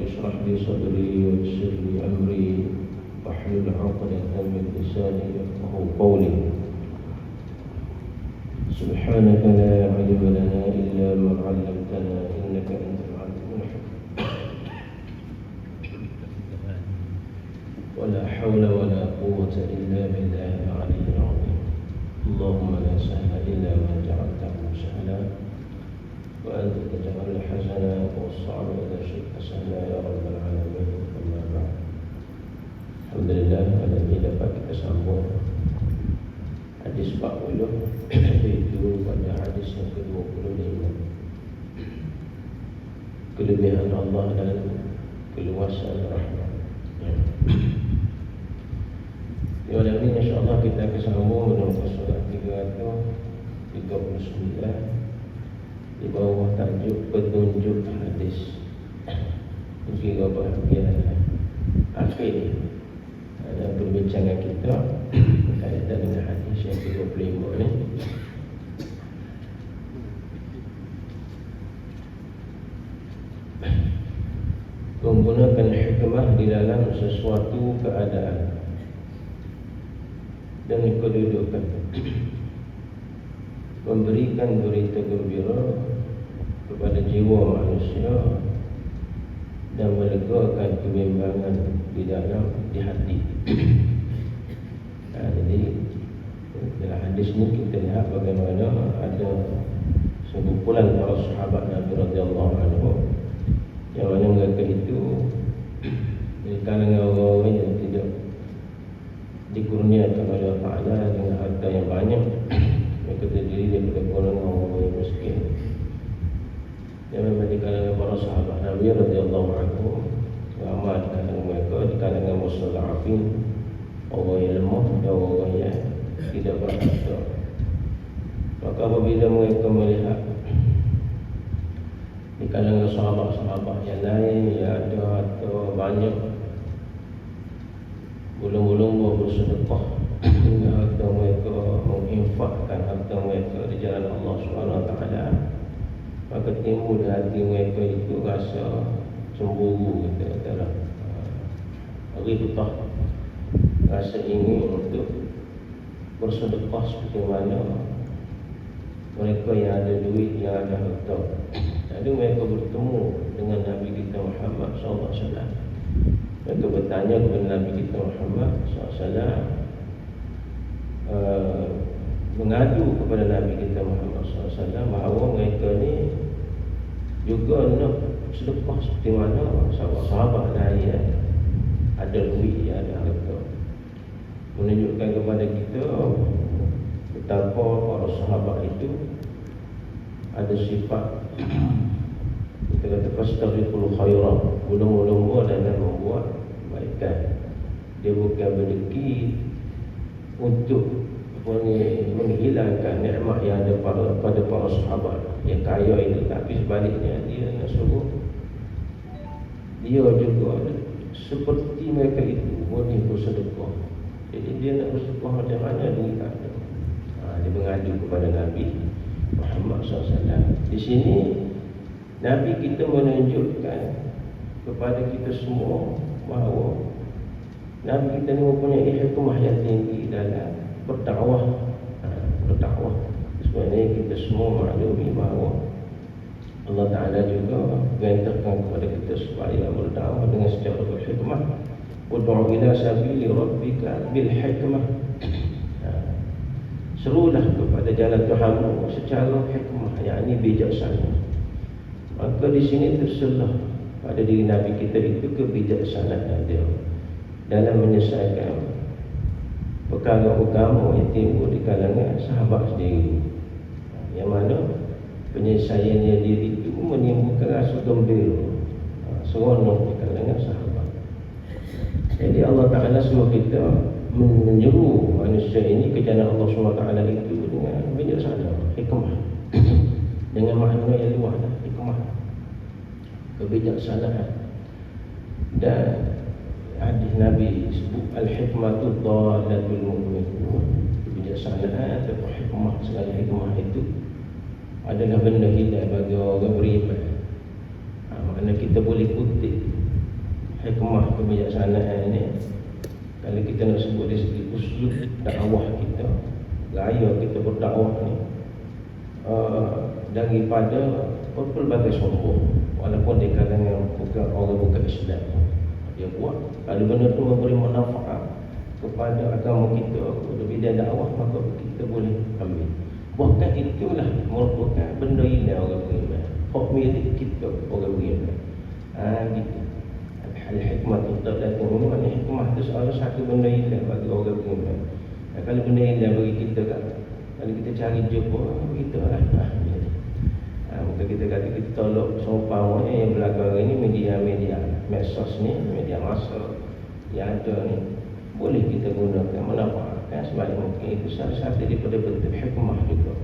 اشرح لي صدري ويسر لي أمري واحلل عقدة من لساني يفقهوا قولي. سبحانك لا علم لنا إلا ما علمتنا إنك أنت العليم الحكيم. ولا حول ولا قوة إلا بالله العلي العظيم. اللهم لا سهل إلا ما جعلته سهلا وأنت تجعل الحزن والصعب إذا شئت سهلا يا رب العالمين. أما بعد. Alhamdulillah, pada ini dapat kita sambung hadis 40 yaitu pada hadis yang ke-25. Kelebihan Allah dan keluasan rahmat. Di malam ini insyaAllah kita akan sambung menuju surat 339 di bawah tajuk petunjuk hadis. Mungkin bahagian akhir ada perbincangan kita berkaitan dengan hadis yang ke-25 ni. Menggunakan hikmah di dalam sesuatu keadaan dan kedudukan, memberikan berita gembira kepada jiwa manusia dan melegakan kebimbangan di dalam hati. Jadi dalam hadis ni kita lihat bagaimana ada sekumpulan para sahabat Nabi radhiyallahu anhu yang mana mereka itu di kalangan orang yang tidak dikurniakan oleh Allah Ta'ala dengan harta yang banyak. Mereka terdiri daripada golongan orang yang miskin. Yang memang di kalangan para sahabat Nabi radhiyallahu anhu, ramai di kalangan mereka di kalangan mustada'afin, orang yang lemah dan orang yang tidak berharta. Maka apabila mereka melihat di kalangan sahabat-sahabat yang lain yang ada harta banyak, belum-belum bersedekah dengan harta mereka, menginfakkan harta mereka di jalan Allah SWT, maka timbul di hati mereka itu rasa cemburu, kita katalah ribtah, rasa ingin untuk bersedekah seperti mana mereka yang ada duit, yang ada harta. Lalu mereka bertemu dengan Nabi kita Muhammad SAW. Mereka bertanya kepada Nabi kita Muhammad SAW, mengadu kepada Nabi kita Muhammad SAW bahawa mereka ni juga nak sedekah seperti mana sahabat-sahabat lain ada duit, ada harta. Menunjukkan kepada kita betapa para sahabat itu ada sifat, kita kata fastaghfiru khairan, ulung-ulung dalam membuat kebaikan. Dia bukan berdeki untuk menghilangkan nikmat yang ada pada para sahabat yang kaya itu, tapi sebaliknya dia nak suruh dia juga seperti mereka itu boleh bersedekah. Jadi dia nak bersedekah macam mana duit tak ada. Dia mengadu kepada Nabi Muhammad SAW. Di sini Nabi kita menunjukkan kepada kita semua bahawa Nabi kita ni mempunyai hikmah yang tinggi dalam berdakwah. Sebenarnya kita semua maklumi bahawa Allah Ta'ala juga perintahkan kepada kita supaya berdakwah dengan secara berhikmah. Ud'u ila sabili rabbika bil hikmah. Serulah kepada jalan Tuhanmu secara hikmah, yakni bijaksana. Maka di sini terselah pada diri Nabi kita itu kebijaksanaan dia dalam menyelesaikan perkara agama yang timbul di kalangan sahabat sendiri, yang mana penyelesaiannya diri itu menimbulkan rasa gembira, seronok di kalangan sahabat. Jadi Allah Ta'ala suruh kita menyeru manusia ini ke jalan Allah SWT itu dengan bijaksana, hikmah. Dengan makna yang luas, hikmah, kebijaksanaan. Dan hadis Nabi sebut al-hikmatu dhalatul mu'min. Kebijaksanaan atau hikmah, segala hikmah itu adalah benda hilang bagi orang beriman. Maknanya kita boleh kutip kebijaksanaan ni, kalau kita nak sebut dari segi uslub dakwah kita, gaya kita berdakwah ni, daripada pelbagai sumber, walaupun di kalangan orang bukan Islam, dia buat kalau benda tu memberi manfaat kepada agama kita, kepada bidang dakwah, maka kita boleh ambil. Bahkan itulah merupakan benda ini orang beriman, hak milik kita orang beriman. Gitu. Al-hikmah untuk datang ini, maknanya hikmah itu seolah satu benda ini bagi orang beriman. Kalau benda ini bagi kita kan, kalau kita cari jumpa, kita lah. Maka kita kata kita tolak seumpamanya yang belakang ini media-media medsos ni, media masa yang ada ni, boleh kita gunakan manfaatkan sebalik mungkin. Itu salah satu daripada bentuk hikmah juga.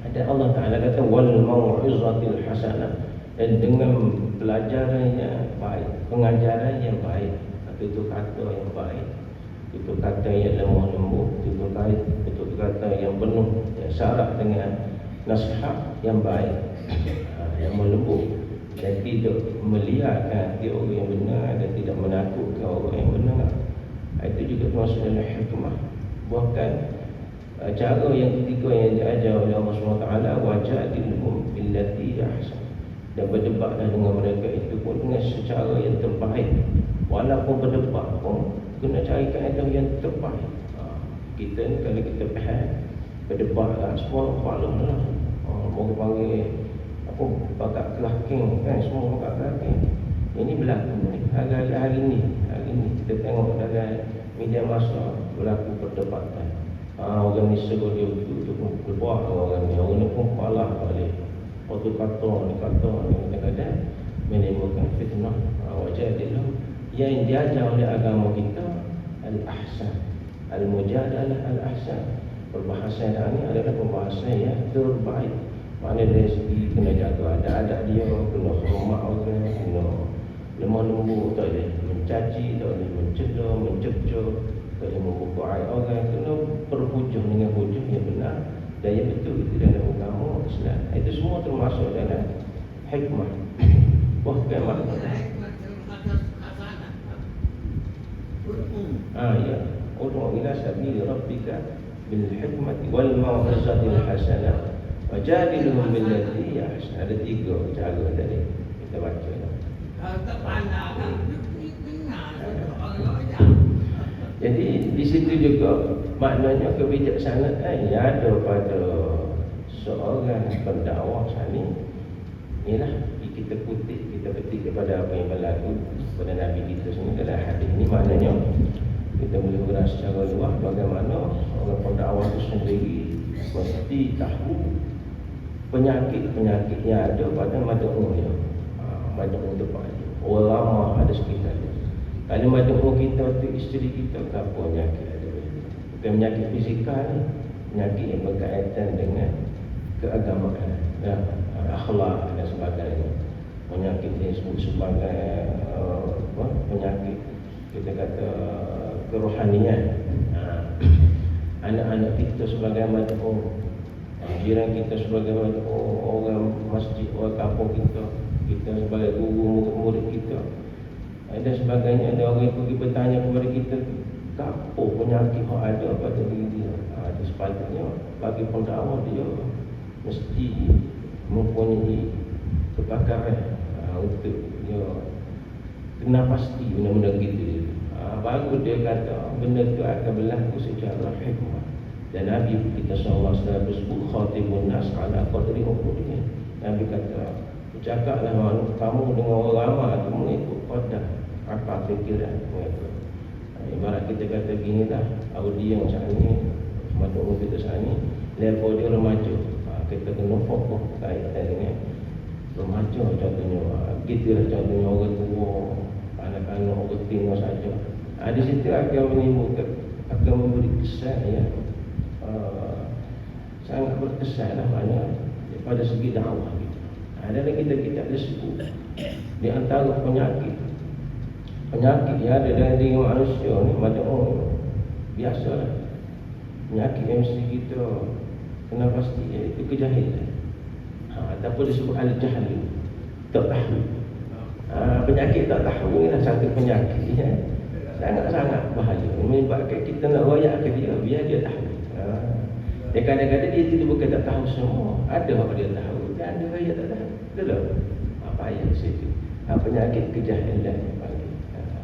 Ada Allah Ta'ala kata wal mau'izatil hasanah, dan dengan pelajaran yang baik, pengajaran yang baik, tutur kata yang baik, tutur kata yang lemah lembut, tutur kata yang penuh, yang syarat dengan nasihat yang baik, yang melembut, dan tidak melihatkan hati orang yang benar dan tidak menakutkan orang yang benar. Itu juga termasuk dalam hikmah. Bahkan cara yang ketiga yang diajar oleh Allah SWT, wajadilhum billati ahsan, dan berdebatlah dengan mereka itu pun dengan secara yang terbaik. Walaupun berdebat pun kena cari kaedah yang terbaik. Kita ni kalau kita faham berdebat lah, semua follow lah. Orang panggil apa, bakat kelahking kan, semua bakat kelahking. Ini berlaku ni hari ni kita tengok dalam media masa berlaku perdebatan. Orang ni suruh dia untuk berbuat, orang ni pun kalah balik. Waktu kata ni kadang-kadang menimbulkan fitnah. Wajah dia yang diajar oleh agama kita al-ahsan, al-mujadalah al-ahsan. Perbahasan ni adalah perbahasan yang terbaik. Maknanya dari segi kena jaga adab dia, kena hormat orang, kena lemah lembut, tak boleh mencaci, tak boleh mencela, mencegah, tak boleh membuka aib orang, kena berhujung dengan hujung yang benar dan yang betul. Itu dalam agama Islam. Itu semua termasuk dalam hikmah. Bahkan makna ya, ud'u ila sabili rabbika bil hikmati wal mau'izatil hasanah wajadilhum billati ahsan. Ada 3 cara tadi kita baca. Jadi di situ juga maknanya kebijaksanaan yang ada pada seorang pendakwah ni ialah kita kutip, kita petik kepada apa yang berlaku pada Nabi kita sendiri dalam hadis ni. Maknanya kita boleh gurau secara luas bagaimana orang pendakwah itu sendiri mesti tahu penyakit-penyakit yang ada pada mad'unya. Mad'u depan orang lama ada sekitar dia. Kalau mad'u kita tu isteri kita, apa penyakit ada? Bukan penyakit fizikal ni, penyakit yang berkaitan dengan keagamaan, akhlak dan sebagainya. Penyakit yang disebut sebagai penyakit kita kata kerohanian. Anak-anak kita sebagai mad'u, jiran kita sebagai mad'u, orang masjid, orang kampung kita sebagai guru, murid kita dan sebagainya. Ada orang yang pergi bertanya kepada kita, apa penyakit yang ada pada diri dia. Sepatutnya bagi pendakwah dia mesti mempunyai kebakaran untuk dia kena pasti benda-benda gitu. Baru dia kata benda itu akan berlaku secara hikmah. Dan Nabi kita SAW bersebut khatibun nas ala qadri uqudihim. Nabi kata, cakaplah kamu dengan orang ramai itu mengikut qadar apa fikiran mereka. Ibarat kita kata gini dah, audiens saat ini, mad'u kita saat ini level dia remaja. Kita kena fokus kaitan dengan remaja. Contohnya gitulah, contohnya orang tua, anak-anak, orang tua saja. Di situ akan menimbulkan, akan memberi kesan yang sangat berkesan lah, maknanya pada segi dakwah kita. Ada lagi kita ada sebut di antara penyakit yang ada dalam diri manusia ni, mad'u biasalah penyakit yang mesti kita kena pasti, iaitu kejahilan. Ataupun disebut al-jahl, tak tahu. Penyakit tak tahu ni lah satu penyakit ya. Sangat-sangat bahaya. Menyebabkan kita nak royak ke dia biar dia tahu. Ya kadang-kadang dia itu bukan tak tahu semua. Ada apa dia tahu, dan ada yang tak tahu. Betul. Apa yang situ? Penyakit kejahilan panggil.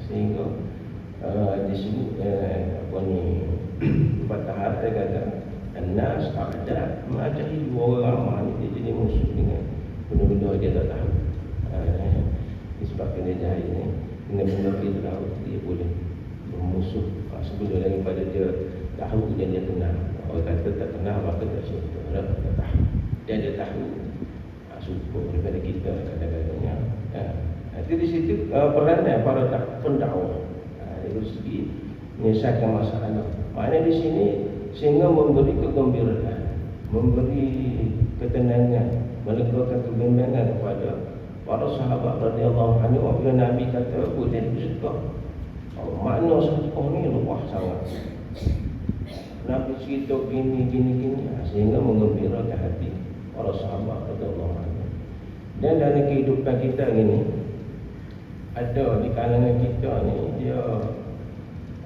Sehingga disebut apa ni Fatihah dia kata an-nas a'da ma jahilu, orang ramai dia jadi musuh dengan benda-benda dia tak tahu. Disebabkan dia jahil ni dengan benda dia tahu, dia boleh bermusuh sebelum daripada dia tahu dan dia kenal. Orang kata tak kenal maka tak suka, tak tahu dan dia tahu suka daripada kita kadang-kadangnya. Jadi di situ peranan para pendakwah dari segi menyelesaikan masalah. Maknanya di sini sehingga memberi kegembiraan, memberi ketenangan, melegakan kebimbangan kepada para sahabat radhiyallahu anhu apabila Nabi kata boleh bersedekah. Makna sedekah ni luas sangat. Nabi cerita gini sehingga menggembirakan hati para sahabat radhiyallahu anhu. Dan dalam kehidupan kita ini ada di kalangan kita ni dia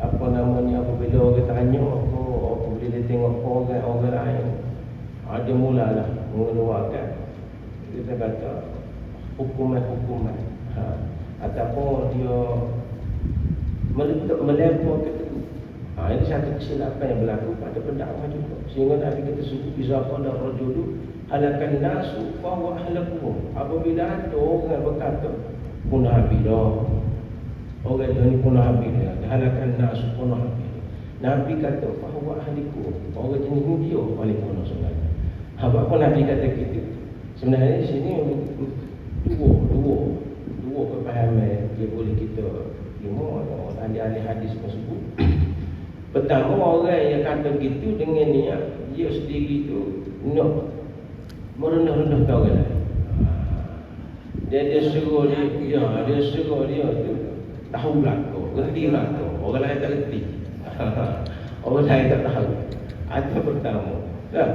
apa namanya apabila orang tanya apabila dia tengok orang lain ada mulalah mengeluarkan kita kata hukuman ataupun dia melempar ke teguh. Ini satu kesilapan yang berlaku pada pendakwah juga. Sehingga Nabi kata sebut iza qala rajulu halakan nasu fa huwa ahlakuhum. Apabila ada orang berkata punah habis dah, orang ni punah habis dah, halakan nasu punah habis. Nabi kata fa huwa ahlikum, orang jenis ni dia paling punah sebenarnya. Apa Nabi kata kita sebenarnya di sini dua kepahaman dia boleh kita terima ahli-ahli hadis tersebut. Pertama, orang yang kata gitu dengan niat dia sendiri tu nak merendah-rendahkan orang lain. Dia suruh dia tu tahu belaka, reti belaka. Orang lain tak reti. Orang lain tak tahu. Itu pertama.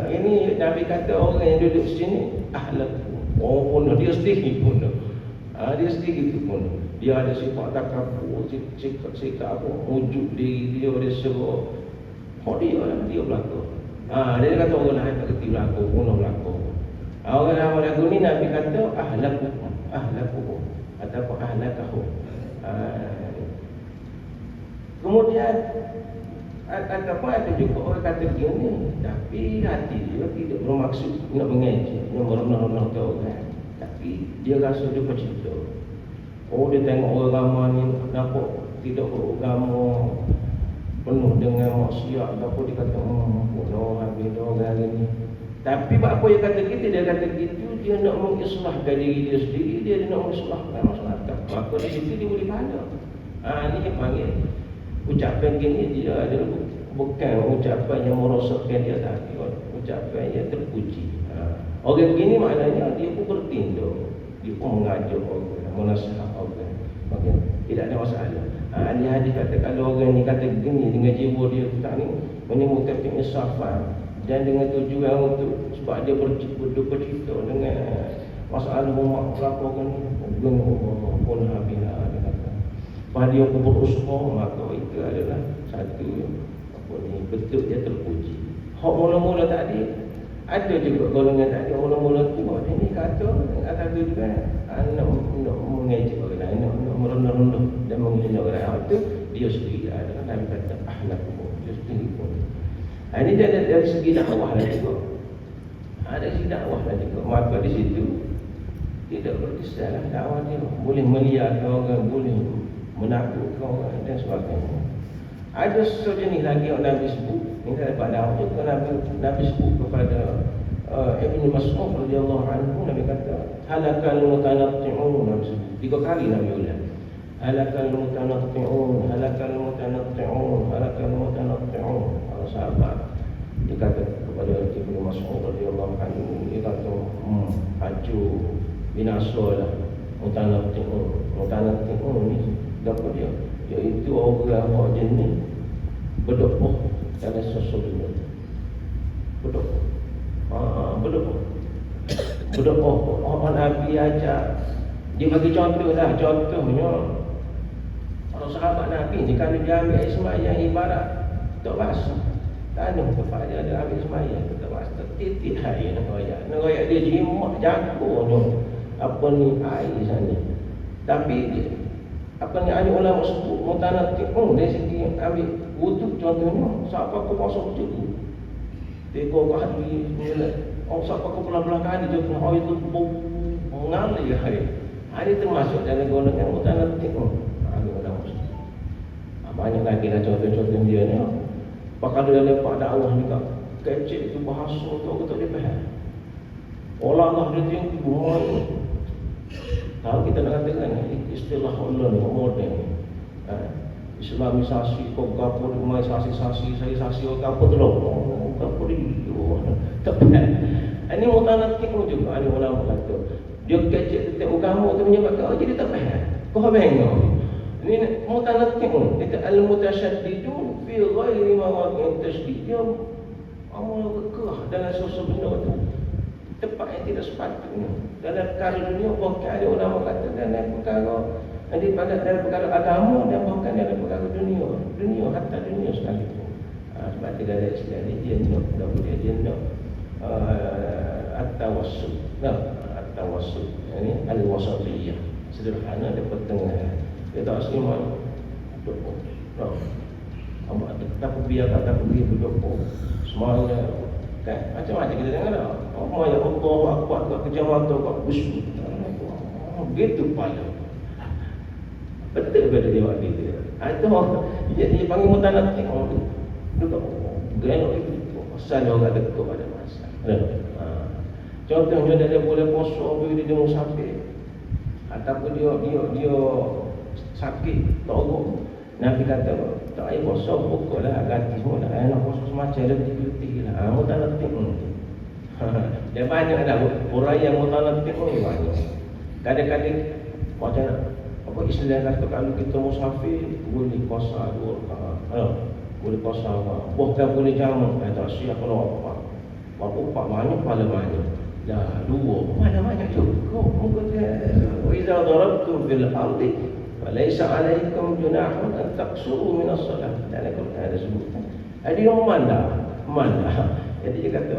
Ini Nabi kata orang yang duduk sini ahlak. Oh pun dia sendiri pun. Dia sendiri tu pun. Dia ada sifat takabur, sikap apa, wujud diri dia suruh. Dia belaka. Dia kata orang lain tak reti belaka, bunuh belaka. Orang lain ni Nabi kata ahlakuhum ataupun ahlakahum. Kemudian ataupun ada juga orang kata begini, tapi hati dia tidak bermaksud nak mengejek, nak merendah-rendah orang. Tapi dia rasa dia bercinta. Dia tengok orang ramai ni nampak tidak beragama, penuh dengan maksiat, apa dia kata habis dah orang ni. Tapi apa dia kata kita, dia kata gitu, dia nak mengislahkan diri dia sendiri, dia nak mengislahkan masyarakat. Maka di situ dia boleh pahala. Ini yang panggil ucapan gini dia adalah bukan ucapan yang merosakkan dia, tapi ucapan yang terpuji. Orang begini maknanya dia pun bertindak, dia pun mengajak orang, menasihat orang. Tidak ada masalah. Ahli-ahli kata kalau orang ni kata begini dengan jiwa dia tak ni menimbulkan penginsafan dan dengan tujuan untuk sebab dia berduka cita dengan masalah umat berapa ni pun habislah dia kata. Pada dia pun berusaha, maka itu adalah satu apa ni betul dia terpuji. Hak mula-mula tadi ada juga golongan tadi mula-mula tu ini kata tu juga nak mengejek orang lain, nak merendah-rendah dan menghina orang lain. Itu dia sendiri adalah Nabi kata ahlakuhum, dia sendiri pun. Ini dari segi dakwah lah juga. Ada segi dakwah lah juga. Maka di situ tidak berkesalah dakwah dia. Boleh melihat orang, boleh menakutkan orang dan sebagainya. Ada sejenis lagi yang Nabi sebut. Ini daripada dakwah juga Nabi sebut kepada Ibn Mas'ud radhiyallahu anhu. Nabi kata halakal mutanatti'un. Nabi sebut 3 kali Nabi ulang. Halakal mutanatti'un, halakal mutanatti'un, halakal mutanatti'un. Para sahabat dia kata kepada Ibn Mas'ud radhiyallahu anhu, dia kata hancur binasalah mutanatti'un ni apa dia? Iaitu orang jenis berdoa dalam sesuatu. Berdoa. Berdoa. Orang Nabi ajar Dia bagi contoh lah, contohnya para sahabat Nabi ni kalau dia ambil air semayang ibarat tak basah. Tanah tempat dia ada ambil semayang tak basah. Titik air nak royak dia jimat jago apa ni air sana. Tapi dia, apa ni ahli ulama sebut mutanaqqi dari segi ambil wuduk contohnya siapa aku puasa macam tu. Teko kali ni orang siapa aku belah-belah kali dia kena air tu mengalir air. Hari termasuk dalam golongan mutanaqqi. Ahli ulama sebut. Banyak lagi lah contoh-contoh dia ni. Pakal dia lepak dakwah ni kat kecil tu bahasa tu aku tak boleh faham. Olah-olah dia tinggi buah ni. Tahu kita nak katakan istilah online moden. Islamisasi kok gapo islamisasi apa tu loh. Gapo dia. Tak faham. Ini mutanaqqi juga ada ulama kata. Dia kecil tengok kamu tu menyebabkan jadi tak faham. Kau faham? Ini mutanaqqi itu al-mutasyaddidun fi ghairi mawaqi' tasydid. Dia amal kekeh dalam sesuatu benda tu tempat yang tidak sepatutnya. Dalam perkara dunia bukan ada ulama kata dalam perkara dalam perkara agama dan bukan dalam perkara dunia hatta dunia sekalipun. Sebab tidak ada istilah dia nak at-tawassul. At-tawassul ini al-wasatiyah. Sederhana dan pertengahan. Dia tak seimbang. Tak biar kata pergi berdoa. Semuanya kan macam-macam kita dengar dah. Oh ya Allah akbar kat kerja mata kat busuk. Gitu pala. Betul dia buat gitu. Itu dia panggil mutanaqqi. Duduk. Geno itu pasal orang ada kepada masa. Contohnya dia boleh puasa bila dia musafir. Ataupun dia sakit, togok. Nabi kata, tak payah puasa, pokoklah ganti semua lah. Nak puasa semacam letih-letih lah. Mutanaqqi. Dia banyak dah orang yang mutanaqqi ni banyak. Kadang-kadang macam apa istilah kata kalau kita musafir boleh puasa 2 rakaat. Boleh puasa apa? Bukan boleh jamak. Tak siap kalau apa. Apa banyak pada banyak. Dah 2 mana banyak juga. Mungkin wa idza darabtum fil ardi walaysa 'alaikum junahun an taqsuru min as-salat. Dalam Quran ada sebutkan. Ada yang mana? Jadi dia kata,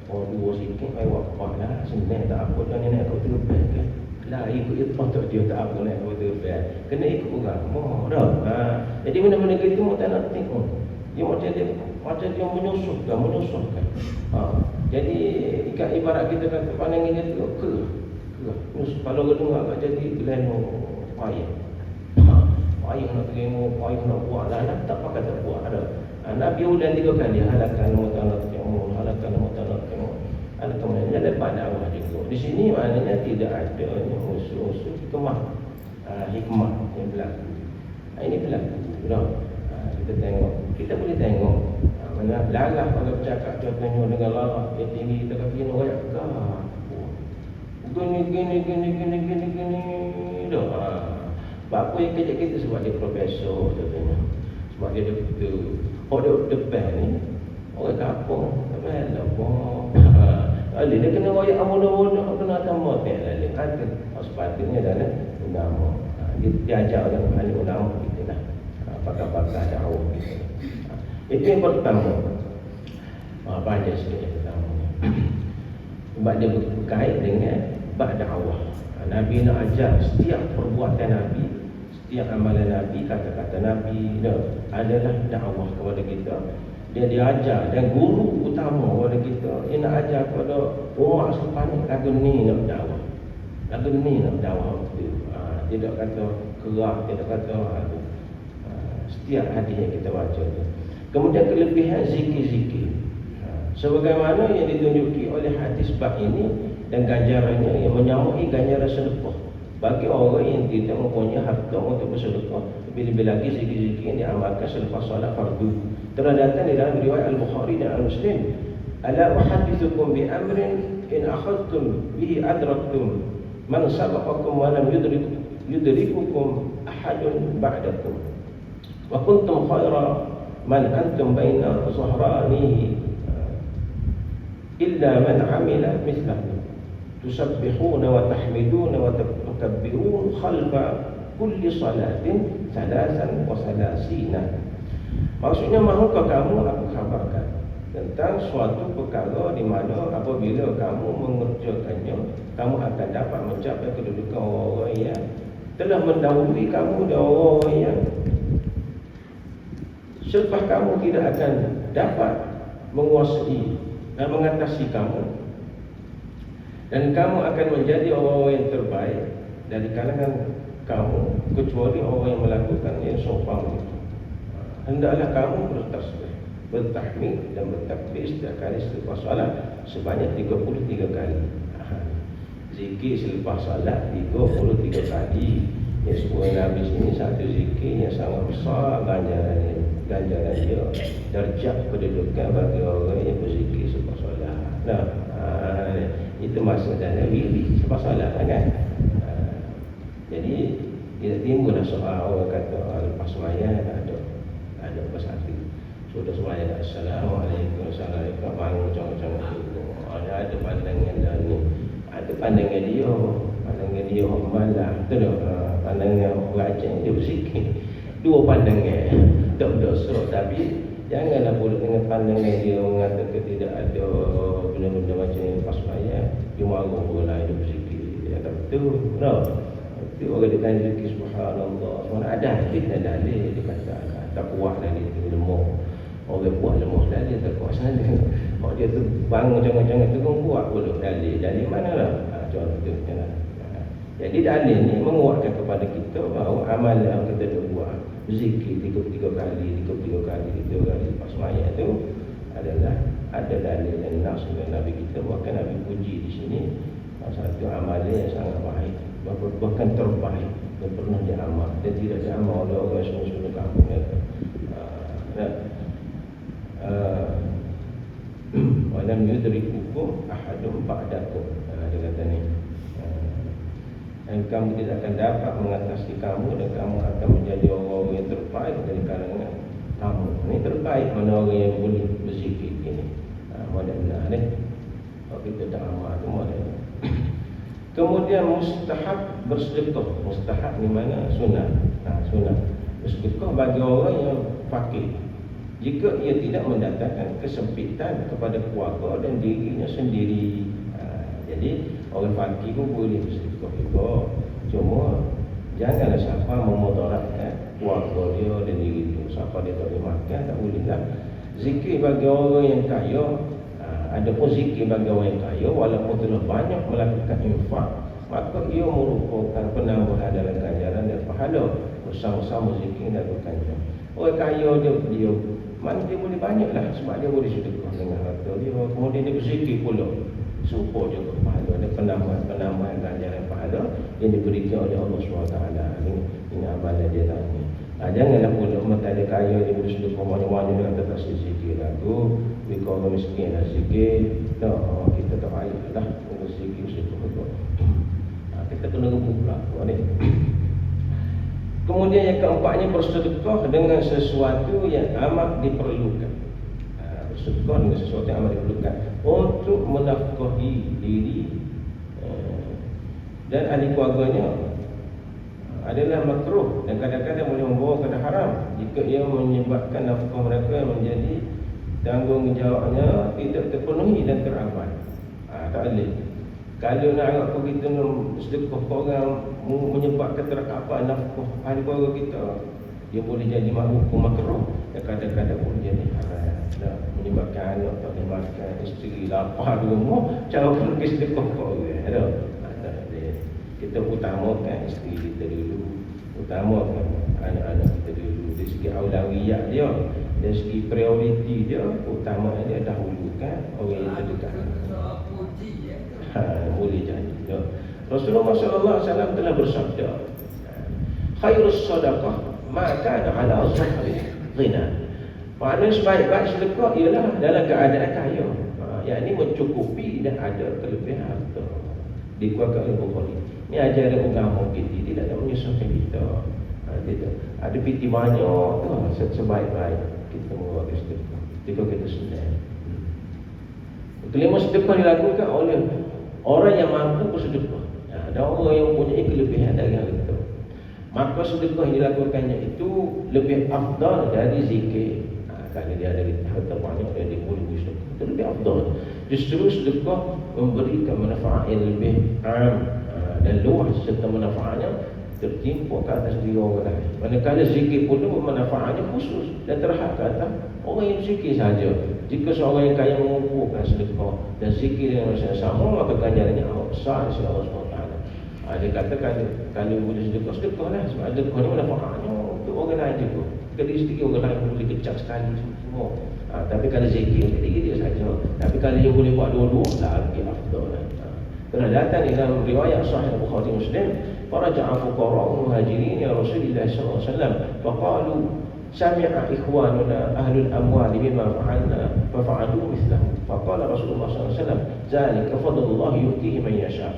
oh 2 sikit ai waqaflah. Sebenarnya tak apa dah ni aku terlepas kan. Lah ikut patut dia tak apa nak aku terlepas. Kena ikut agama dah. Jadi benda-benda gitu mutanaqqi. Dia macam dia menyusuhkan. Jadi ibarat kita kata pandangan dia tu ke. Kalau kita dengar tak jadi gelano payah. Payah nak terima, payah nak buat lah. Tak pakai tak buat ada. Nabi ulang 3 kali halakkan mutanaqqi. Halakkan maknanya lepas dakwah juga. Di sini maknanya tidak ada usul-usul hikmah yang berlaku. Ini berlaku. Kita boleh tengok mana lalah kalau bercakap contohnya dengan lalah yang tinggi kita kata kena royak gini dah. Apa yang kerja kita sebab dia profesor contohnya. Sebab dia dia depan ni orang kampung tak payah lah dia kena royak amun-amun kena tambah lalu ada sepatutnya dalam ulama. Dia ajar orang ahli ulama kita lah. Pakar-pakar dakwah kita. Itu yang pertama. Banyak sikit yang pertama. Sebab dia berkait dengan bab dakwah. Nabi nak ajar setiap perbuatan Nabi, setiap amalan Nabi, kata-kata Nabi adalah dakwah kepada kita. Dia diajar dan guru utama kepada kita. Dia nak ajar kepada umat selepas ni lagu ni nak dakwah. Lagu ni nak dakwah. Dia tak kata kerak, dia tak kata setiap hadis yang kita baca tu. Kemudian kelebihan zikir-zikir. Sebagaimana yang ditunjuki oleh hadis bab ini dan ganjarannya yang menyamai ganjaran sedekah bagi orang yang tidak mempunyai harta untuk bersedekah. Lebih-lebih lagi zikir-zikir yang diamalkan selepas solat fardu. Telah datang di dalam riwayat Al-Bukhari dan Al-Muslim. Ala uhaddithukum bi amrin in akhadtum bihi adraktum man sabaqakum wa lam yudrikukum ahadun ba'dakum. Wa kuntum khaira man antum baina zuhranihi illa man amila mithlahu tusabbihuna wa tahmiduna wa tukabbirun khalfa kulli salatin salasan wa salasina. Maksudnya, mahukah kamu aku khabarkan tentang suatu perkara di mana apabila kamu mengerjakannya, kamu akan dapat mencapai kedudukan orang-orang yang telah mendahului kamu dan orang-orang yang selepas kamu tidak akan dapat menguasai dan mengatasi kamu, dan kamu akan menjadi orang-orang yang terbaik dari kalangan kamu, kecuali orang yang melakukan yang seumpama itu. Hendaklah kamu bertasbih, bertahmid dan bertakbir setiap kali selepas solat sebanyak 33 kali. Zikir selepas solat 33 kali. Yang sebut Nabi sini satu zikir yang sangat besar ganjaran dia, darjat kedudukan bagi orang yang berzikir selepas solat. Nah, itu maksud dan Nabi selepas solat kan. Jadi tidak timbullah soal orang kata lepas sembahyang ada persatu. Sudah sembahyang assalamualaikum assalamualaikum bangun jangan ada pandangan dan ada pandangan dia malah tu pandangan rajin dia berzikir. Dua pandangan tak berdosa, tapi janganlah pula dengan pandangan dia mengatakan tidak ada benda-benda macam ni lepas sembahyang dia marah pula dia berzikir. Dia tak betul. Itu orang dia tanya zikir subhanallah. Mana ada hadis dan dalil dia kata tak kuat dalil itu lemah. Orang buat lemah dalil tak kuat sana. Kalau dia tu bangun jangan-jangan tu kuat pula dalil. Dalil manalah? Contohnya. Jadi dalil ni menguatkan kepada kita bahawa amalan yang kita dah buat zikir 33 kali lepas sembahyang itu adalah ada dalil dan nas dari Nabi kita. Bahkan Nabi puji di sini satu amalan yang sangat baik, bahkan terbaik yang pernah diamal dan tidak diamal oleh orang semua kampung. Walam yudrikukum ahadun ba'dakum. Dia kata ni, dan kamu tidak akan dapat mengatasi kamu, dan kamu akan menjadi orang yang terbaik dari kalangan kamu. Ini terbaik mana orang yang boleh berzikir ini. Mudah-mudahan ni kalau kita tak amal tu mudah. Kemudian mustahab bersedekah. Mustahab ni mana? Sunnah. Sunnah bersedekah bagi orang yang fakir, jika ia tidak mendatangkan kesempitan kepada keluarga dan dirinya sendiri. Jadi orang fakir pun boleh bersedekah juga, cuma janganlah siapa memudaratkan keluarga dia dan diri dia. Siapa dia tak boleh makan, tak boleh lah. Zikir bagi orang yang kaya, ada pun zikir bagi orang yang kaya walaupun telah banyak melakukan infak, maka ia merupakan penambahan dalam ganjaran dan pahala bersama-sama zikir dan berganjar. Orang kaya dia mana dia boleh banyak lah, sebab dia boleh sedekah dengan harta dia, kemudian dia berzikir pula, support juga pahala, ada penambahan ganjaran pahala yang diberikan oleh Allah SWT. Ini amalan dia tak ni. Janganlah pula mata ada kaya dia boleh sedekah mana-mana dengan tetap zikir lagu. Jika orang miskin lah zikir, kita tak baik lah untuk zikir sedekah. Kita kena rebut pula ni. Kemudian yang keempatnya, bersedekah dengan sesuatu yang amat diperlukan. Bersedekah dengan sesuatu yang amat diperlukan untuk menafkahi diri dan ahli keluarganya adalah makruh dan kadang-kadang boleh membawa kepada haram jika ia menyebabkan nafkah mereka menjadi tanggungjawabnya tidak terpenuhi dan terabai. Tak boleh. Kalau nak anggap kita sedekah ke orang menyebabkan terabai nafkah ahli keluarga kita, dia boleh jadi hukum makruh dan kadang-kadang boleh jadi haram. Menyebabkan anak tak boleh makan, isteri lapar di rumah, cara pergi sedekah ke orang. Kita utamakan isteri kita dulu, utamakan anak-anak kita dulu. Dari segi aulawiyah dia, dari segi prioriti dia, utama dia dahulukan orang yang terdekat. Boleh jadi. Rasulullah SAW telah bersabda, khairus sadaqah ma kana ala zahri ghina. Maknanya sebaik-baik sedekah ialah dalam keadaan kaya, yakni mencukupi dan ada kelebihan harta. Dikuatkan oleh Bukhari. Ini ajaran agama kita, tidak nak menyusahkan kita. Ada piti banyak tu, sebaik-baik kita membuat sedekah. Jika kita sedar. Kelima, sedekah dilakukan oleh orang yang mampu bersedekah. Dan orang yang mempunyai kelebihan dari harta, maka sedekah yang dilakukannya itu lebih afdal dari zikir. Kalau dia ada harta banyak, dia boleh bersedekah, itu lebih afdal. Justru sedekah memberikan manfaat yang lebih dan luas, serta manfaatnya tertimpa ke atas diri orang lain. Manakala zikir pun manfaatnya khusus dan terhad ke atas orang yang zikir saja. Jika seorang yang kaya mengumpulkan sedekah dan zikir yang sama, maka ganjarannya amat besar di sisi Allah SWT. Dia kata kalau boleh sedekah lah, sebab sedekah ni manfaatnya untuk orang lain juga. Kalau sedikit orang lain boleh kecap sekali semua. Tapi kalau zikir dia saja. Tapi kalau dia boleh buat dua-dua, lagi afdal. Kerana datang dalam riwayat Sahih Bukhari Muslim, faraja'a fuqara'ul muhajirin ya Rasulullah sallallahu alaihi wasallam, faqalu sami'a ikhwanuna ahlul amwal bima fa'alna fafa'alu mithlahu. Faqala Rasulullah sallallahu alaihi wasallam, zalika fadlullah yu'tihi man yasha'.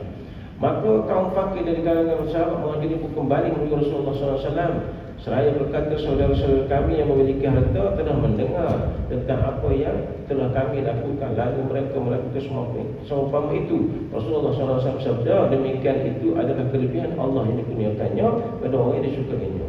Maka kaum fakir dari kalangan sahabat muhajirin pun kembali menuju Rasulullah sallallahu alaihi wasallam seraya berkata, saudara-saudara kami yang memiliki harta telah mendengar tentang apa yang telah kami lakukan, lalu mereka melakukan seumpama itu. Rasulullah SAW sabda, demikian itu adalah kelebihan Allah yang dikurniakannya pada orang yang disukainya.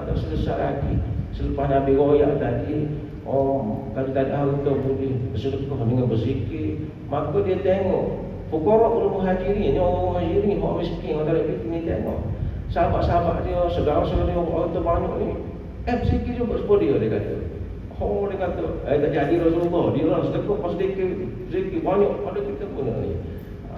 Tak selesai lagi. Selepas Nabi royak tadi, kalau tak ada harta boleh bersedekah dengan berzikir, maka dia tengok fuqara'ul muhajirin, orang muhajirin, orang miskin, orang tak ada duit ni, tengok sahabat-sahabat dia, saudara-saudara dia, orang terbanyak ni, zikir juga sebab dia kata. Dia kata, tak jadi Rasulullah, dia orang sedekah pas zikir banyak pada kita pun ni.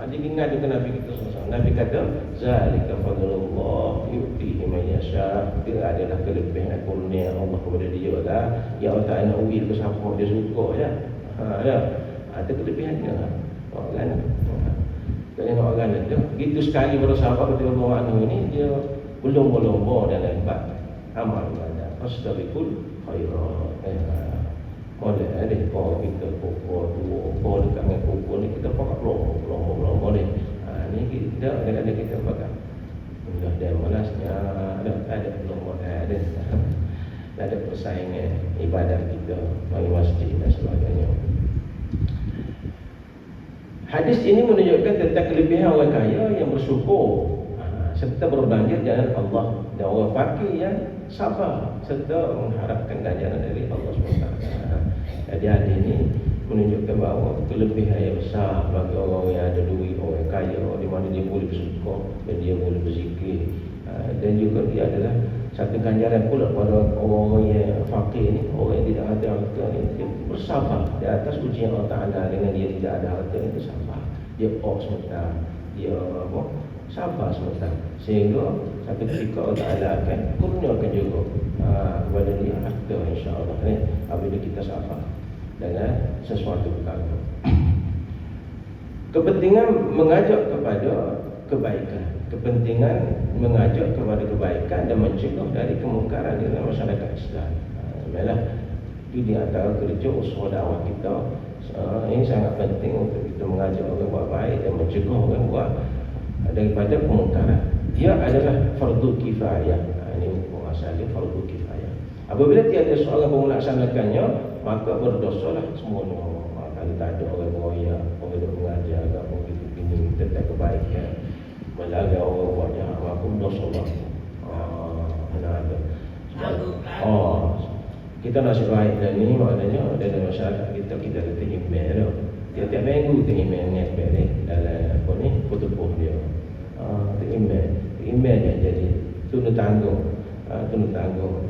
Dia ingat juga Nabi kita SAW. Nabi kata, zalika fadlullah yu'tihi man yasha'. Dia adalah kelebihan kurnia Allah kepada dia lah. Ya Allah Ta'ala nak uji ke siapa dia suka ya. Ada kelebihan dia lah. Orang dan orang itu begitu sekali pada sahabat radhiyallahu anhu ini, dia berlomba-lomba dalam bab amal ibadah. Fastabiqul khairat. Boleh ada kau kita pokok dekat dengan pokok ni, kita pakai lomba ni. Ni kita kadang-kadang kita pakai. Sudah dah malasnya ada lomba ada persaingan ibadah kita bagi masjid dan sebagainya. Hadis ini menunjukkan tentang kelebihan orang kaya yang bersyukur serta berbelanja jalan Allah, dan orang fakir yang sabar serta mengharapkan ganjaran dari Allah SWT. Jadi hadis ini menunjukkan bahawa kelebihan yang besar bagi orang yang ada duit, orang yang kaya, di mana dia boleh bersyukur dan dia boleh berzikir, dan juga dia adalah satu ganjaran pula pada orang yang fakir ni, orang yang tidak ada harta ni, dia bersabar di atas ujian Allah Ta'ala dengan dia tidak ada harta ni, dia sabar. Dia sebentar, dia sabar sebentar, sehingga satu ketika Allah Ta'ala akan kurniakan juga kepada dia harta, insya-Allah ni, apabila kita sabar dengan sesuatu perkara. Kepentingan mengajak kepada kebaikan, kepentingan mengajak kepada kebaikan dan mencegah dari kemungkaran di dalam masyarakat Islam. Memanglah ini antara kerja usaha dakwah kita. Ini sangat penting untuk kita mengajak orang buat baik dan mencegah orang buat daripada kemungkaran. Dia adalah fardu kifayah. Ini hukum asalnya fardu kifayah. Apabila tiada seorang yang melaksanakannya, maka berdosalah semuanya. Kalau tak ada orang beroyak, orang yang mengajar agama ini tentang kebaikan, melarang orang buat jahat, maka berdosa Allah. Kita nasib baik dan ini maknanya dalam masyarakat kita ada email dah. Tiap-tiap minggu email ni dalam apa ni, fotokopi dia. Email dia jadi tuna tanggung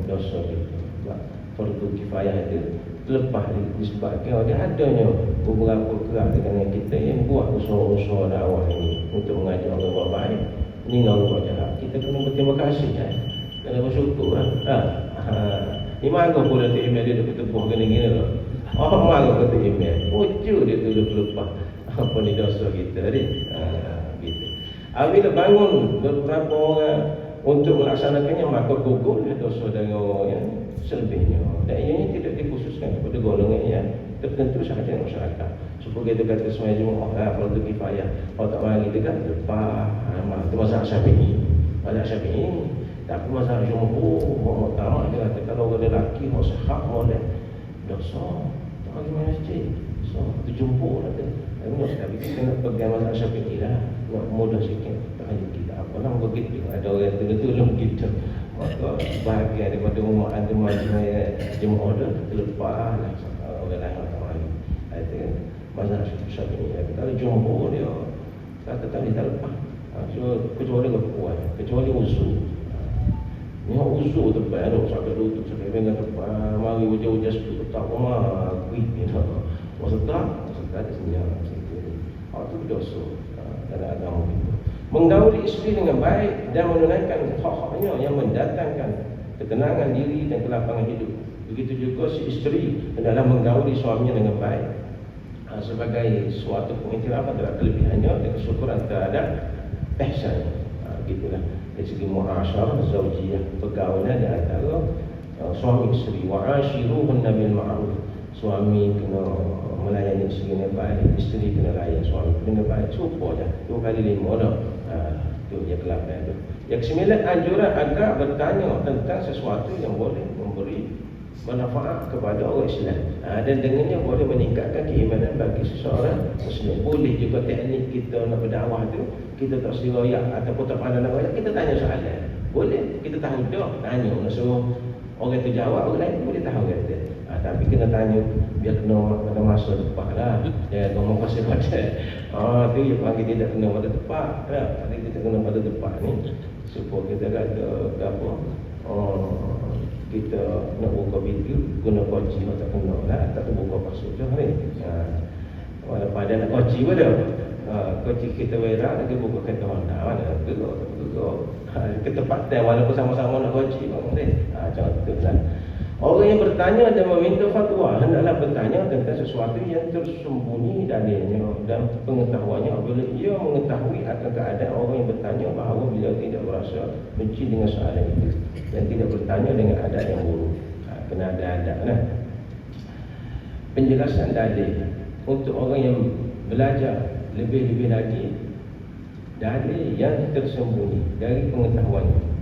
dosa kita. Fardu kifayah itu lepas disebabkan dia adanya beberapa kerak dengan kita yang buat usaha-usaha dakwah ini untuk mengajak orang buat baik, ini orang buat jahat. Kita kena berterima kasih kena bersyukur Ni marah pula tu email dia tepuh gini-gini lah. Orang marah kata email, pucuk dia tu lepas apa ni dosa kita ni. Gitu. Apabila bangun beberapa orang untuk melaksanakannya, maka gugur dosa dengan orang yang selebihnya. Dan ianya tidak dikhususkan kepada golongan yang tertentu sahaja masyarakat. Supaya kita kata semua Jumaat fardu kifayah. Kalau tak mari dekat lepas itu mazhab Syafi'i. Mazhab Syafi'i. Tapi mazhab jumhur muktamad dia kata kalau orang lelaki mau sahak boleh dosa tak pergi masjid. So itu jumhur kata. Tapi kita kena pegang mazhab Syafi'i lah. Nak mudah sikit. Tak Orang begitu, ada orang tolong kita. Maka bahagia daripada umat antum jemaah dah terlepas lah orang lain orang lain. Itu mazhab Syafi'i. Kalau jumhur dia kata tadi tak lepas. So kecuali kuat, kecuali usul. Ni usul tu baik ada sampai lutut sampai dengan tepat. Mari wujud-wujud sebut tak mah kuih ni. Maksudnya senyap situ. Itu dosa dalam agama kita. Menggauli isteri dengan baik dan menunaikan hak-haknya yang mendatangkan ketenangan diri dan kelapangan hidup. Begitu juga si isteri hendaklah menggauli suaminya dengan baik sebagai suatu pengiktirafan terhadap kelebihannya dan kesyukuran terhadap ihsan. Gitulah dari segi muasyarah zaujiyah, pergaulan di antara suami isteri. Wa ashiruhunna bil ma'ruf. Suami kena melayani isteri dengan baik, isteri kena layan suami dengan baik. Cukup dah 2 kali 5 dah. Itu yang ke-8 tu. Yang ke-9, anjuran agar bertanya tentang sesuatu yang boleh memberi manfaat kepada orang Islam. Dan dengannya boleh meningkatkan keimanan bagi seseorang Muslim. Boleh juga teknik kita nak berdakwah tu, kita tak seroyak ataupun tak pandai nak royak, kita tanya soalan. Boleh, kita tahu dah, tanya. Nak suruh orang tu jawab, orang lain boleh tahu kata. Tapi kena tanya, biar kena masa tepat lah. Jangan ngomong pasal pada. Tu yang panggil tidak kena pada tepat. Tapi kita kena pada tepat ni. Supaya kita kata apa, kita nak buka video, guna kunci tak kena lah. Tak buka password dah ni. Walaupun ada nak kunci pun dah. Kunci kita berak, lagi buka kereta Honda. Mana ketepatan walaupun sama-sama nak kunci pun boleh. Contohlah. Orang yang bertanya dan meminta fatwa hendaklah bertanya tentang sesuatu yang tersembunyi dalilnya dan pengetahuannya apabila ia mengetahui akan keadaan orang yang bertanya bahawa beliau tidak berasa benci dengan soalan itu dan tidak bertanya dengan adab yang buruk. Kena ada adab lah. Penjelasan dalil untuk orang yang belajar lebih-lebih lagi dalil yang tersembunyi dari pengetahuannya,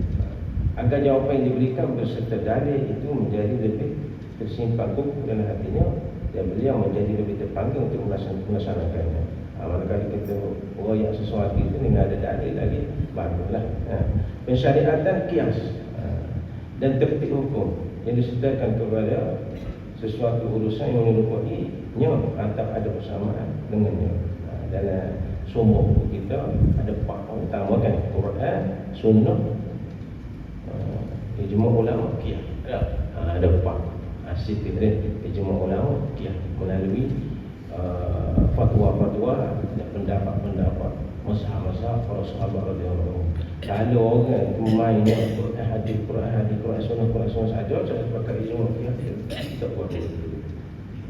agar jawapan yang diberikan berserta dalil itu menjadi lebih tersimpan kukuh dalam hatinya dan beliau menjadi lebih terpanggil untuk melaksanakannya. Manakala kita royak sesuatu itu dengan ada dalil lagi, baguslah. Pensyariatan kias dan tertib hukum yang disertakan kepada sesuatu urusan yang menyerupainya atau ada persamaan dengannya. Dalam sumber kita ada 4 utama kan, Quran, Sunnah, ijma' ulama, qiyas. Ada 4 situ ni, ijma' ulama, qiyas melalui fatwa-fatwa dan pendapat-pendapat mazhab-mazhab para sahabat radhiyallahu anhum. Kalau orang main Quran Sunnah saja saya pakai ijma' qiyas tak boleh.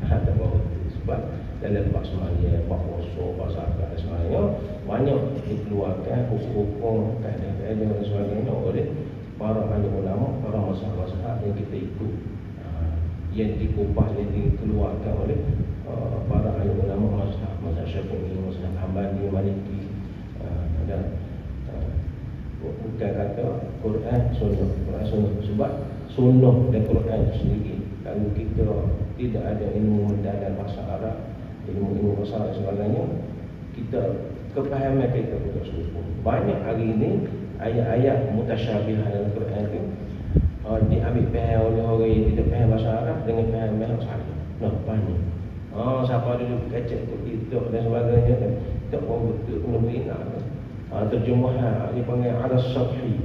Tak boleh. Sebab dalam bab semaya, bab puasa, bab zakat dan sebagainya banyak dikeluarkan hukum-hukum, kaedah-kaedah dan sebagainya oleh para ahli ulama, para mazhab-mazhab yang kita ikut, yang dikubah, yang dikeluarkan oleh para ahli ulama mazhab Syafi'i, mazhab Hambali, Maliki, dan bukan kata Quran Sunnah, sebab Sunnah dan Quran sendiri kalau kita tidak ada ilmu mendalam bahasa Arab, ilmu bahasa dan sebagainya, kita kepahaman kita tidak serupa. Banyak hari ini ayat-ayat mutasyabih dalam Quran itu diambil faham oleh orang yang tidak faham bahasa Arab dengan faham yang salah. Banyak. Siapa ada kecek itu dan sebagainya kan, tak mau betul kena bina. Terjemahan dipanggil al-Sabhi,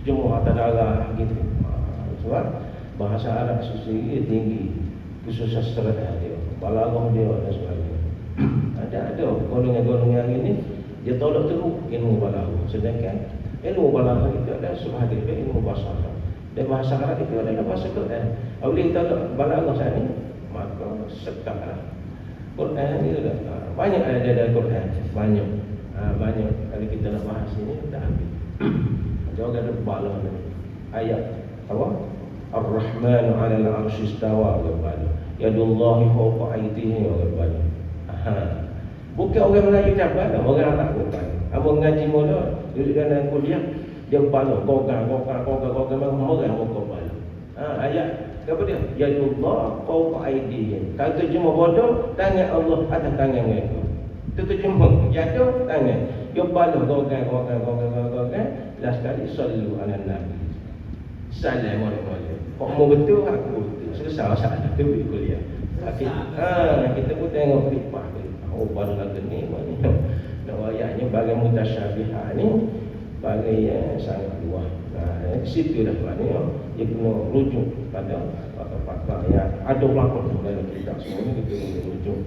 terjemah atas darah gitu. Sebab bahasa Arab sendiri tinggi, khusus sastra dia, balaghah dia dan sebagainya. Ada golongan-golongan ini dia tolak teruk ilmu balaghah, sedangkan ilmu balaghah itu adalah sebahagian ilmu bahasa Arab. Dan bahasa Arab itu adalah bahasa Quran. Apabila kita tolak balaghah sana, maka setaklah Quran itu banyak ada dalam Quran, banyak. Kalau kita nak bahas ini kita ambil. Jangan ada balah ni. Ayat apa? Ar-Rahman 'ala al-'arsy istawa wa yadullahi fawqa aydihim wa bukan orang Melayu dapat, orang tak bukan. Abang ngaji mula, duduk dalam kuliah, dia kepala, gogang, merah muka kepala. Ayat, apa dia? Yadullah fawqa aydihim. Kalau terjemah bodoh, tangan Allah atas tangan mereka. Itu terjemah, jatuh tangan. Dia kepala, gogang, Last kali sallu ala nabi. Assalamualaikum. Kok mau betul aku betul. Selesai masalah tu kuliah. Kita pun tengok klipah. Oh pada lagu ni mana. Ayatnya bagai mutasyabihah ni bagai yang sangat luas. Situ dah maknanya dia kena rujuk pada pakar-pakar yang ada pelakon dalam kitab semua ni kita kena rujuk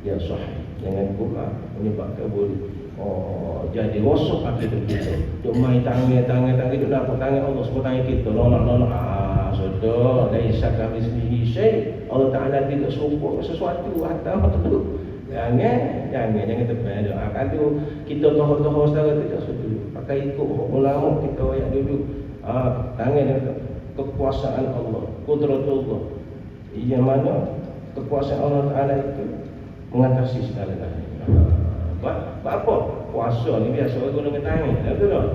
yang sahih. Jangan pula menyebabkan boleh jadi rosak akidah kita. Duk main tangan duk dapat tangan Allah sebut tangan kita nolak sudah laisa kamitslihi syai'. Allah Taala tidak serupa sesuatu atau tu. Jangan terbang doa. Kalau kita toh saudara tidak setuju. Pakai ikut ulama kita yang duduk tangan kekuasaan Allah, qudratullah. Yang mana kekuasaan Allah Taala itu mengatasi segala-galanya. Apa? Puasa ni biasa orang guna tangan, betul tak?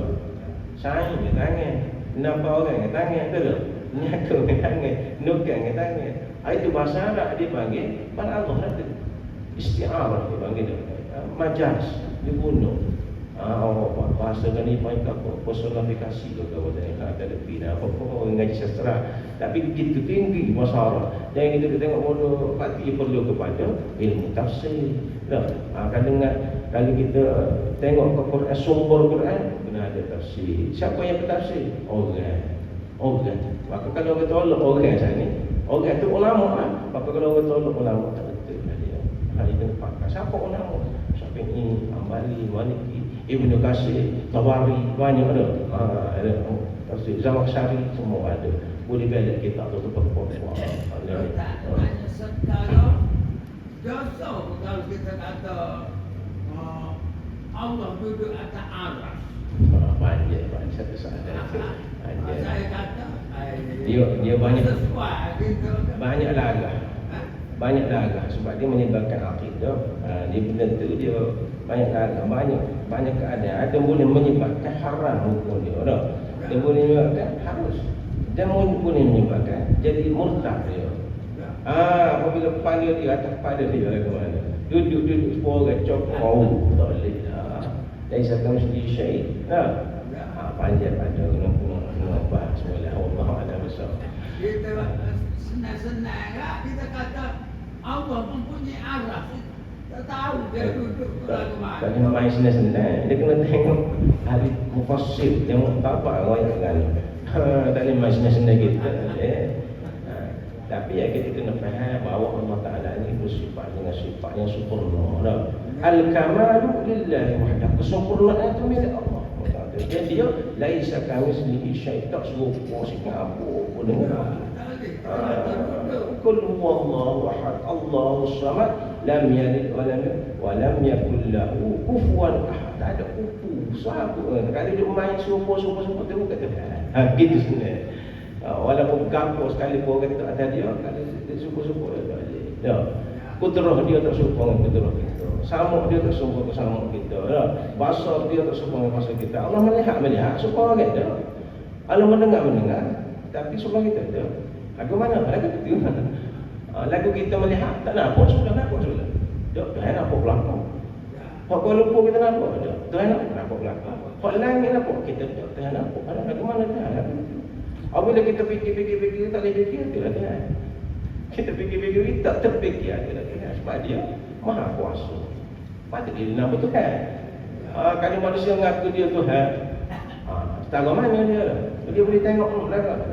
Saya dengan tangan, nampak orang dengan tangan, betul tak? Nyaka dengan tangan, nukan dengan tangan. Itu bahasa Arab dia panggil, pada Allah nanti isti'arah dia panggil majaz, dia guna. Bahasa kan ni pakai personifikasi ke kawan saya ada lebih dah apa orang ngaji sastra tapi begitu tinggi masalah dan kita tengok bodoh pasti perlu kepada ilmu tafsir dah kalau kita tengok ke Quran sumber Quran kena ada tafsir. Siapa yang bertafsir? Orang maka kalau kita tolak orang sana orang tu ulama maka kalau kita tolak ulama tak betul dia hari kena pakar siapa ulama Syafi'i, Ambali, Maliki, Ibnu Katsir, Tabari, banyak ada. Tafsir Zamakhsyari semua ada. Boleh belajar kitab tu tempat-tempat. Sekarang dosa kalau kita kata Allah duduk atas aras. Banyak satu sahaja. Saya kata dia banyak banyak lagah. Banyak lagah sebab dia menyebabkan akidah. Dia tentu dia banyak lagah, banyak keadaan. Dia boleh menyebabkan haram hukum dia. Dia boleh menyebabkan harus. Dia boleh menyebabkan jadi murtad dia. Apabila kepala dia atas kepala dia ke mana? Duduk sepuluh orang cokong. Tak boleh lah. Dari satu mesti syait. Panjang pada kena bahas semula. Allah ada besar. Kita senang-senang lah. Kita kata Allah mempunyai arah. Tak tahu dia duduk ke mana. Tak main senang-senang. Dia kena tengok ahli mufassir. Tengok apa orang yang tak boleh main senang-senang kita. Tapi kita kena faham bahawa Allah Ta'ala ini bersifat dengan sifat yang sempurna. Al-kamalu lillahi wahdah. Kesempurnaan itu milik Allah. Jadi dia laisa kamitslihi syai', tak serupa sikap apa dengan Qul huwallahu ahad, Allahus samad, lam yalid wa lam yakul lahu kufuwan ahad. Tak ada kufu. Siapa? Kalau dia main serupa tu kata gitu sebenarnya. Walaupun gapo sekali pun orang tak ada dia, kalau dia serupa tak boleh. Kudrah dia tak serupa dengan kudrah kita. Samuk dia tak serupa dengan samuk kita. Basar dia tak serupa dengan basar kita. Allah melihat serupa orang kita. Allah mendengar. Tapi serupa kita ada. Lagu mana? Lagu itu. Lagu kita melihat tak nampak sudah. Tuhan nampak belakang. Hak lupa kita nampak. Tuhan nampak belakang. Hak langit nampak kita Tuhan nampak. Lagu mana Tuhan? Lagu itu. Apabila kita fikir tak boleh fikir itulah Tuhan. Kita fikir tak terfikir itulah Tuhan. Sebab dia Maha Kuasa. Patut dia nama Tuhan. Kalau manusia mengaku dia Tuhan, setara mana dia? Dia boleh tengok belakang.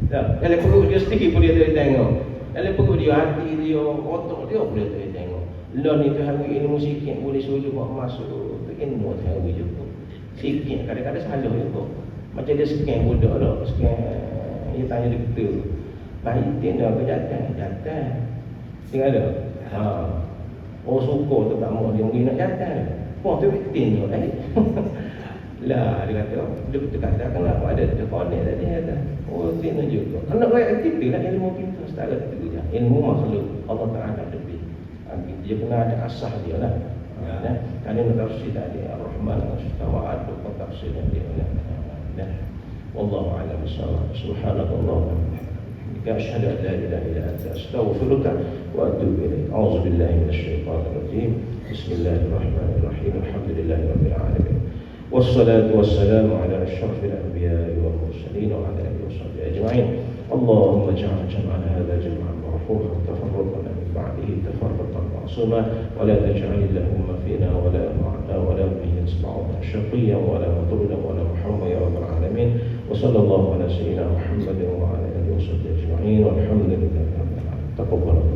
Dalam perut dia sendiri pun dia boleh tengok. Dalam perut dia, hati dia, otak dia boleh tengok. Lah ni Tuhan beri ilmu sikit boleh suruh buat masuk tu ilmu Tuhan beri juga. Sikit kadang-kadang salah juga. Macam dia scan budak dah, scan dia tanya dia betul. Bahitin dah ke jatah. Tengok ada. Oh suka tu tak mau dia mungkin nak jatah. Puan tu bitin tu. Lah dia kata, dia betul kata kenapa ada connect tadi kata. Oh tin juga. Anak rakyat kita lah ilmu kita setara itu je. Ilmu makhluk Allah Taala lebih. Dia kena ada asah dia lah. Kalau nak tafsir tadi Ar-Rahman As-Tawa'ad tu tafsir dia lah. والله أعلم بالصواب سبحانك اللهم وبحمدك أشهد أن لا إله إلا أنت أستغفرك وأتوب إليك أعوذ بالله من الشيطان الرجيم بسم الله الرحمن الرحيم الحمد لله رب العالمين والصلاة والسلام على أشرف الأنبياء والمرسلين وعلى آله وصحبه أجمعين. اللهم اجعل جمعنا هذا جمعا مرفوعا تفرقنا من بعده تفرقا معصوما ولا تجعل اللهم فينا ولا معنا ولا به بعضنا شقيا ولا مطردا ولا محروما يا رب العالمين. وصلى الله على سيدنا محمد وعلى آله وصحبه أجمعين والحمد لله رب العالمين. تقبل الله.